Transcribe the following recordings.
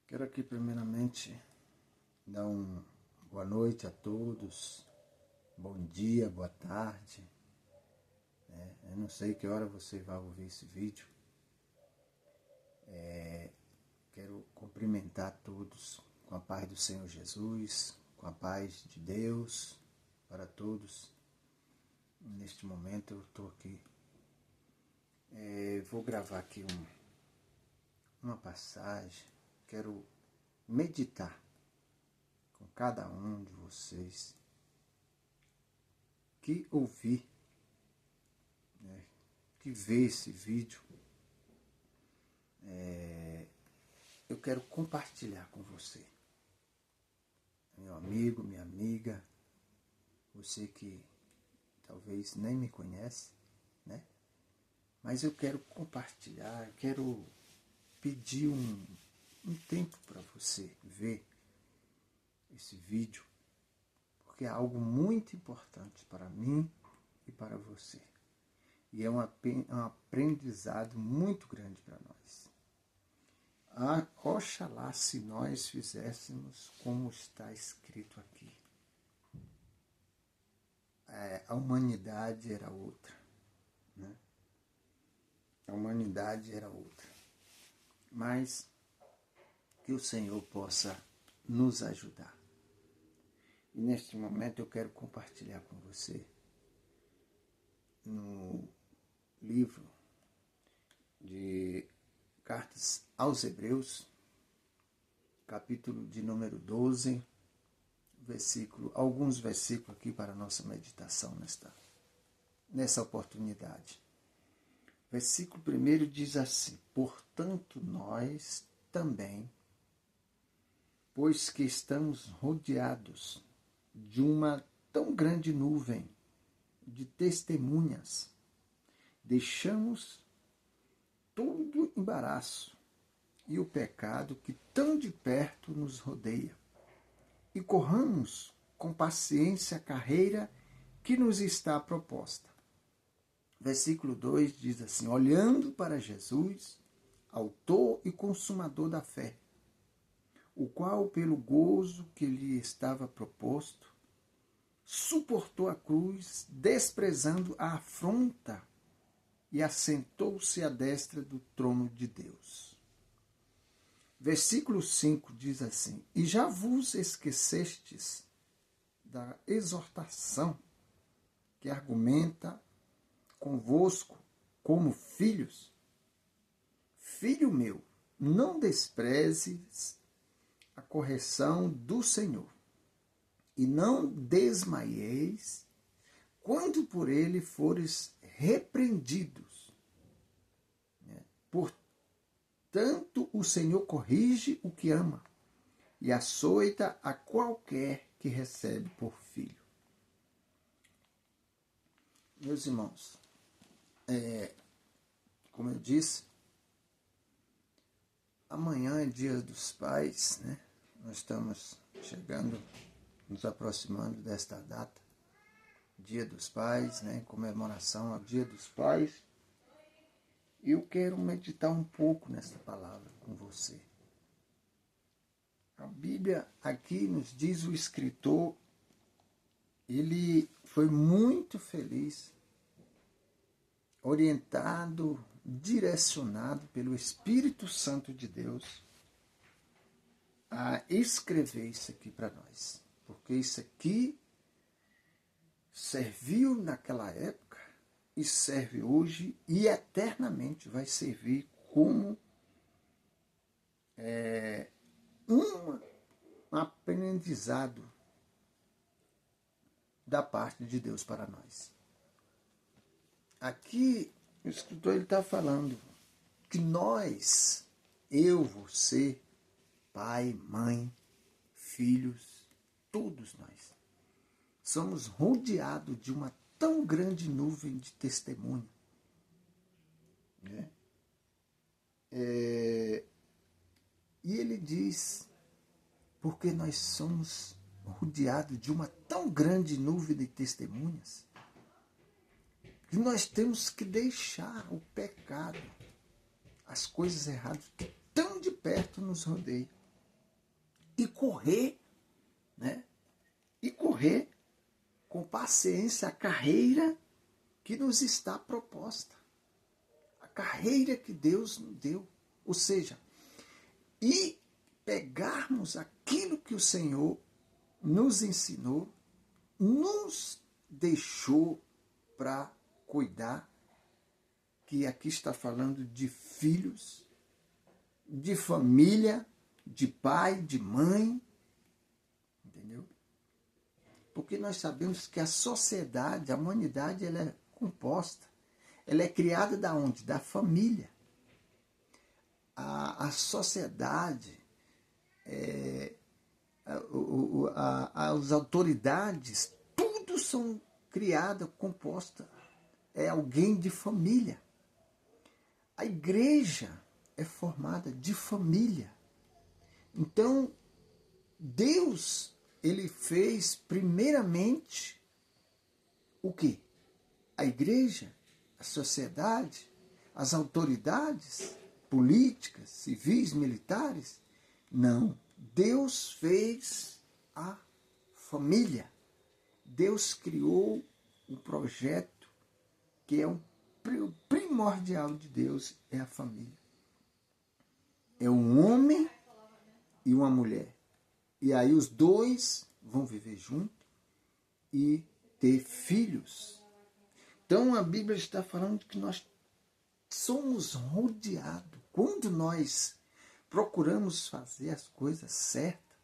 Quero aqui primeiramente dar boa noite a todos, bom dia, boa tarde. Eu não sei que hora você vai ouvir esse vídeo. Quero cumprimentar todos com a paz do Senhor Jesus, com a paz de Deus para todos. Neste momento eu estou aqui. Vou gravar aqui uma passagem. Quero meditar com cada um de vocês que ouvir, que vê esse vídeo. Eu quero compartilhar com você, meu amigo, minha amiga, você que talvez nem me conhece, né? Mas eu quero compartilhar, eu quero pedir um tempo para você ver esse vídeo, porque é algo muito importante para mim e para você. E é um aprendizado muito grande para nós. Oxalá se nós fizéssemos como está escrito aqui. A humanidade era outra, né? A humanidade era outra. Mas que o Senhor possa nos ajudar. E neste momento eu quero compartilhar com você no livro de Cartas aos capítulo de número 12, alguns versículos aqui para a nossa meditação nessa oportunidade. Versículo 1 diz assim: portanto nós também, pois que estamos rodeados de uma tão grande nuvem de testemunhas, deixamos todo embaraço e o pecado que tão de perto nos rodeia, e corramos com paciência a carreira que nos está proposta. Versículo 2 diz assim: olhando para Jesus, autor e consumador da fé, o qual, pelo gozo que lhe estava proposto, suportou a cruz, desprezando a afronta, e assentou-se à destra do trono de Deus. Versículo 5 diz assim: e já vos esquecestes da exortação que argumenta convosco como filhos? Filho meu, não desprezes a correção do Senhor, e não desmaieis quando por ele fores repreendidos. Portanto, o Senhor corrige o que ama e açoita a qualquer que recebe por filho. Meus irmãos, como eu disse, amanhã é Dia dos Pais, né? Nós estamos chegando, nos aproximando desta data, Dia dos Pais, né? Comemoração ao Dia dos Pais. E eu quero meditar um pouco nesta palavra com você. A Bíblia aqui nos diz, o escritor, ele foi muito feliz, orientado, direcionado pelo Espírito Santo de Deus a escrever isso aqui para nós. Porque isso aqui serviu naquela época e serve hoje e eternamente vai servir como um aprendizado da parte de Deus para nós. Aqui o escritor está falando que nós, eu, você, pai, mãe, filhos, todos nós, somos rodeados de uma tão grande nuvem de testemunho. E ele diz, porque nós somos rodeados de uma tão grande nuvem de testemunhas, que nós temos que deixar o pecado, as coisas erradas que tão de perto nos rodeiam. e correr, né? E correr com paciência a carreira que nos está proposta. A carreira que Deus nos deu. Ou seja, e pegarmos aquilo que o Senhor nos ensinou, nos deixou para cuidar, que aqui está falando de filhos, de família, de pai, de mãe, entendeu? Porque nós sabemos que a sociedade, a humanidade, ela é composta, ela é criada da onde? Da família. A sociedade, as autoridades, tudo são criadas, compostas. É alguém de família. A igreja é formada de família. Então, Deus, ele fez primeiramente o quê? A igreja, a sociedade, as autoridades políticas, civis, militares? Não. Deus fez a família. Deus criou um projeto que é o primordial de Deus, é a família. É um homem e uma mulher. E aí os dois vão viver juntos e ter filhos. Então a Bíblia está falando que nós somos rodeados. Quando nós procuramos fazer as coisas certas,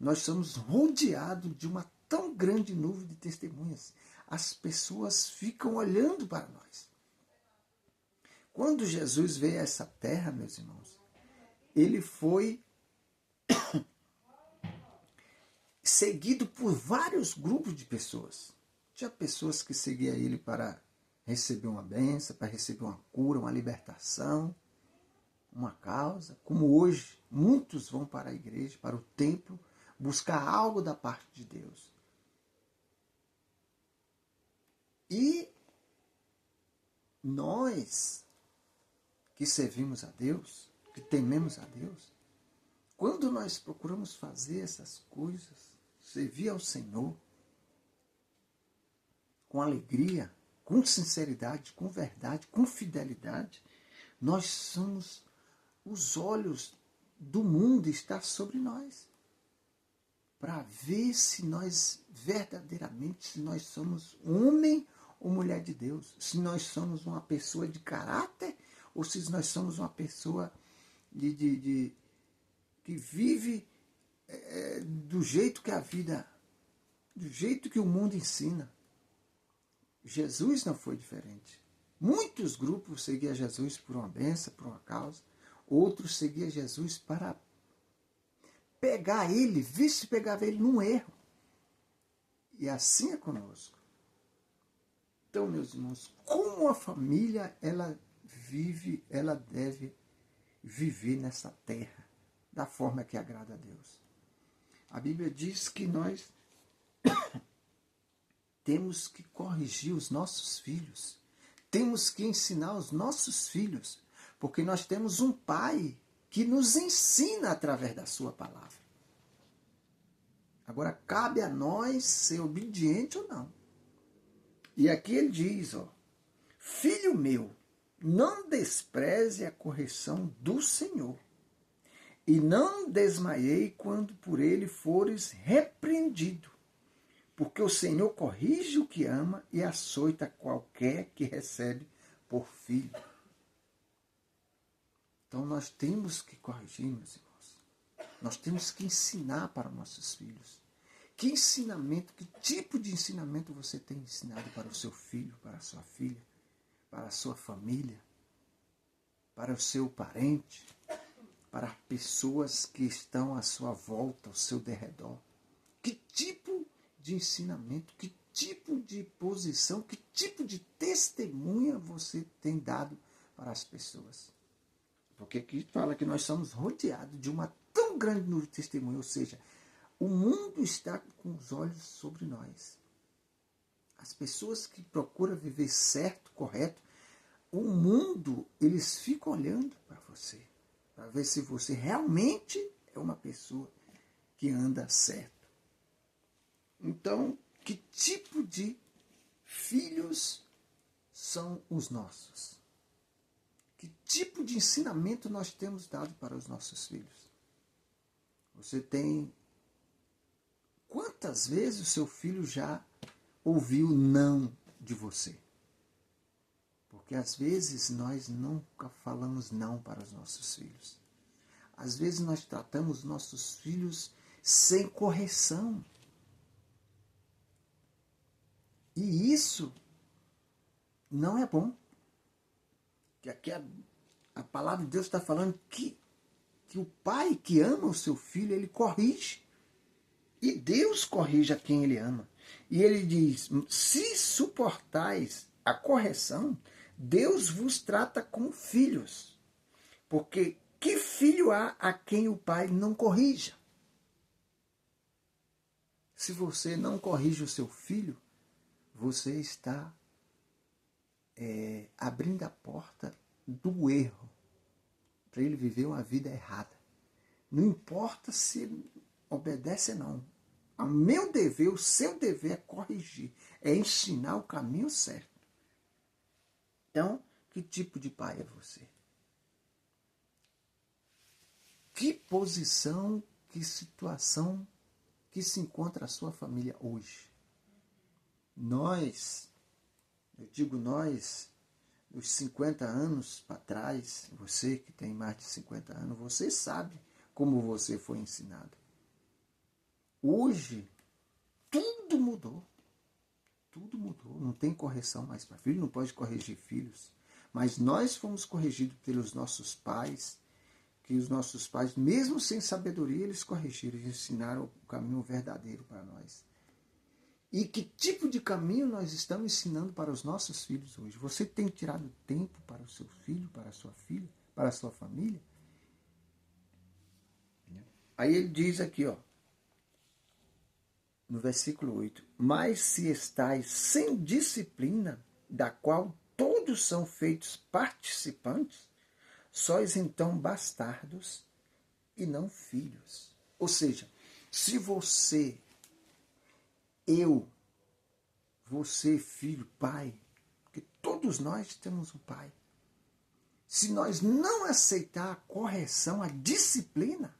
nós somos rodeados de uma tão grande nuvem de testemunhas. As pessoas ficam olhando para nós. Quando Jesus veio a essa terra, meus irmãos, ele foi seguido por vários grupos de pessoas. Tinha pessoas que seguiam ele para receber uma bênção, para receber uma cura, uma libertação, uma causa. Como hoje, muitos vão para a igreja, para o templo, buscar algo da parte de Deus. E nós que servimos a Deus, que tememos a Deus, quando nós procuramos fazer essas coisas, servir ao Senhor com alegria, com sinceridade, com verdade, com fidelidade, nós somos, os olhos do mundo estão sobre nós, para ver se nós verdadeiramente, se nós somos homem ou mulher de Deus, se nós somos uma pessoa de caráter ou se nós somos uma pessoa que vive do jeito que a vida, do jeito que o mundo ensina. Jesus não foi diferente. Muitos grupos seguiam Jesus por uma bênção, por uma causa. Outros seguiam Jesus para pegar ele, ver se pegava ele num erro. E assim é conosco. Então, meus irmãos, como a família ela vive, ela deve viver nessa terra da forma que agrada a Deus. A Bíblia diz que nós temos que corrigir os nossos filhos. Temos que ensinar os nossos filhos. Porque nós temos um Pai que nos ensina através da sua palavra. Agora, cabe a nós ser obediente ou não. E aqui ele diz, filho meu, não despreze a correção do Senhor, e não desmaiei quando por ele fores repreendido, porque o Senhor corrige o que ama e açoita qualquer que recebe por filho. Então nós temos que corrigir, meus irmãos. Nós temos que ensinar para nossos filhos. Que ensinamento, que tipo de ensinamento você tem ensinado para o seu filho, para a sua filha, para a sua família, para o seu parente, para pessoas que estão à sua volta, ao seu derredor? Que tipo de ensinamento, que tipo de posição, que tipo de testemunha você tem dado para as pessoas? Porque aqui fala que nós somos rodeados de uma tão grande nuvem de testemunha, ou seja, o mundo está com os olhos sobre nós. As pessoas que procuram viver certo, correto, o mundo, eles ficam olhando para você, para ver se você realmente é uma pessoa que anda certo. Então, que tipo de filhos são os nossos? Que tipo de ensinamento nós temos dado para os nossos filhos? Você tem... Quantas vezes o seu filho já ouviu não de você? Porque às vezes nós nunca falamos não para os nossos filhos. Às vezes nós tratamos nossos filhos sem correção. E isso não é bom. Que aqui a palavra de Deus está falando que o pai que ama o seu filho, ele corrige. E Deus corrige a quem ele ama. E ele diz, se suportais a correção, Deus vos trata como filhos. Porque que filho há a quem o pai não corrija? Se você não corrige o seu filho, você está abrindo a porta do erro para ele viver uma vida errada. Não importa se obedece ou não. O meu dever, o seu dever é corrigir, é ensinar o caminho certo. Então, que tipo de pai é você? Que posição, que situação que se encontra a sua família hoje? Nós, eu digo nós, os 50 anos para trás, você que tem mais de 50 anos, você sabe como você foi ensinado. Hoje, tudo mudou. Tudo mudou. Não tem correção mais para filho, não pode corrigir filhos. Mas nós fomos corrigidos pelos nossos pais, que os nossos pais, mesmo sem sabedoria, eles corrigiram, eles ensinaram o caminho verdadeiro para nós. E que tipo de caminho nós estamos ensinando para os nossos filhos hoje? Você tem tirado tempo para o seu filho, para a sua filha, para a sua família? Aí ele diz aqui, ó, no versículo 8, mas se estáis sem disciplina, da qual todos são feitos participantes, sois então bastardos e não filhos. Ou seja, se você, você, filho, pai, porque todos nós temos um pai. Se nós não aceitar a correção, a disciplina,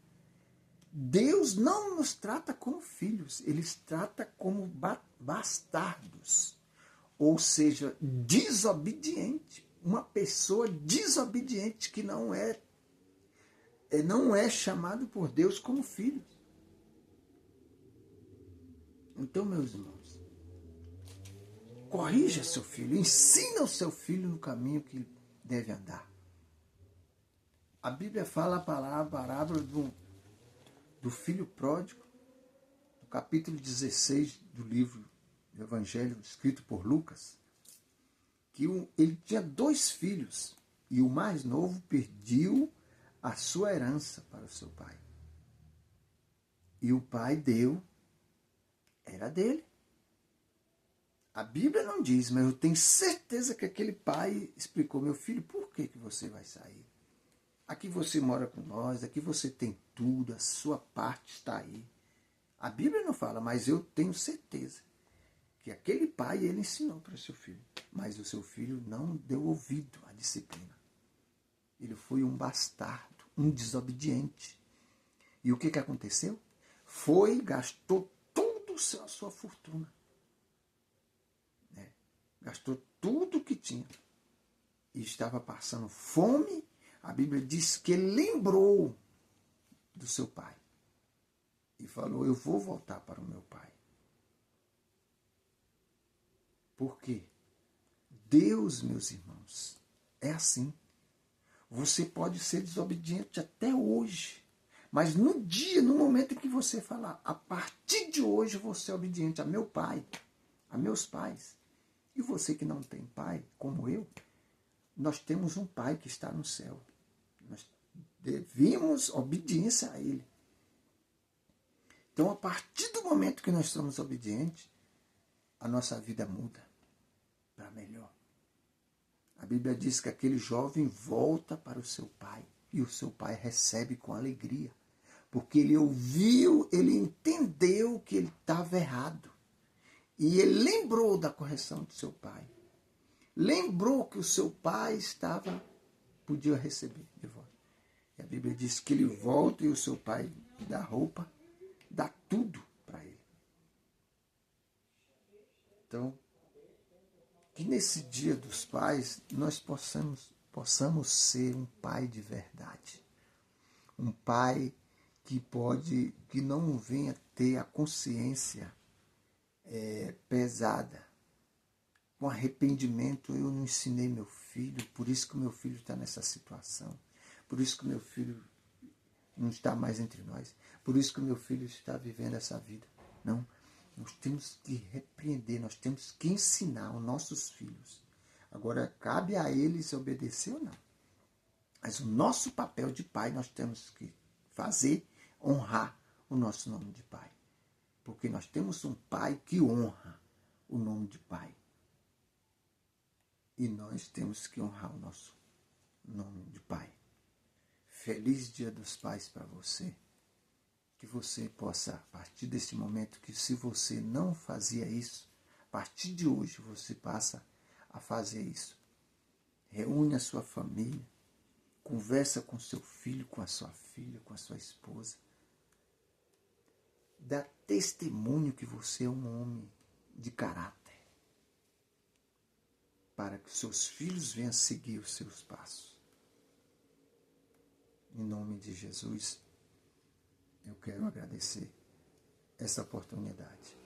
Deus não nos trata como filhos, Ele nos trata como bastardos. Ou seja, desobediente. Uma pessoa desobediente que não é chamado por Deus como filho. Então, meus irmãos, corrija seu filho, ensina o seu filho no caminho que deve andar. A Bíblia fala a parábola do filho pródigo, no capítulo 16 do livro do Evangelho, escrito por Lucas, que ele tinha 2 filhos, e o mais novo pediu a sua herança para o seu pai. E o pai deu, era dele. A Bíblia não diz, mas eu tenho certeza que aquele pai explicou, meu filho, por que você vai sair? Aqui você mora com nós, aqui você tem tudo, a sua parte está aí. A Bíblia não fala, mas eu tenho certeza que aquele pai, ele ensinou para o seu filho. Mas o seu filho não deu ouvido à disciplina. Ele foi um bastardo, um desobediente. E o que aconteceu? Gastou toda a sua fortuna. Gastou tudo que tinha. E estava passando fome. A Bíblia diz que ele lembrou do seu pai. E falou, eu vou voltar para o meu pai. Por quê? Deus, meus irmãos, é assim. Você pode ser desobediente até hoje. Mas no momento em que você falar, a partir de hoje eu vou ser obediente a meu pai, a meus pais. E você que não tem pai, como eu, nós temos um pai que está no céu. Nós devemos obediência a ele. Então, a partir do momento que nós somos obedientes, a nossa vida muda para melhor. A Bíblia diz que aquele jovem volta para o seu pai e o seu pai recebe com alegria. Porque ele ouviu, ele entendeu que ele estava errado. E ele lembrou da correção do seu pai. Lembrou que o seu pai podia receber de volta. E a Bíblia diz que ele volta e o seu pai dá roupa, dá tudo para ele. Então, que nesse Dia dos Pais nós possamos ser um pai de verdade. Um pai que não venha ter a consciência pesada. Com arrependimento, eu não ensinei meu filho, por isso que o meu filho está nessa situação. Por isso que o meu filho não está mais entre nós. Por isso que o meu filho está vivendo essa vida. Não. Nós temos que repreender, nós temos que ensinar os nossos filhos. Agora, cabe a eles obedecer ou não. Mas o nosso papel de pai nós temos que fazer, honrar o nosso nome de pai. Porque nós temos um pai que honra o nome de pai. E nós temos que honrar o nosso nome de pai. Feliz Dia dos Pais para você. Que você possa, a partir desse momento, que se você não fazia isso, a partir de hoje você passa a fazer isso. Reúne a sua família, conversa com seu filho, com a sua filha, com a sua esposa. Dá testemunho que você é um homem de caráter, para que seus filhos venham seguir os seus passos. Em nome de Jesus, eu quero agradecer essa oportunidade.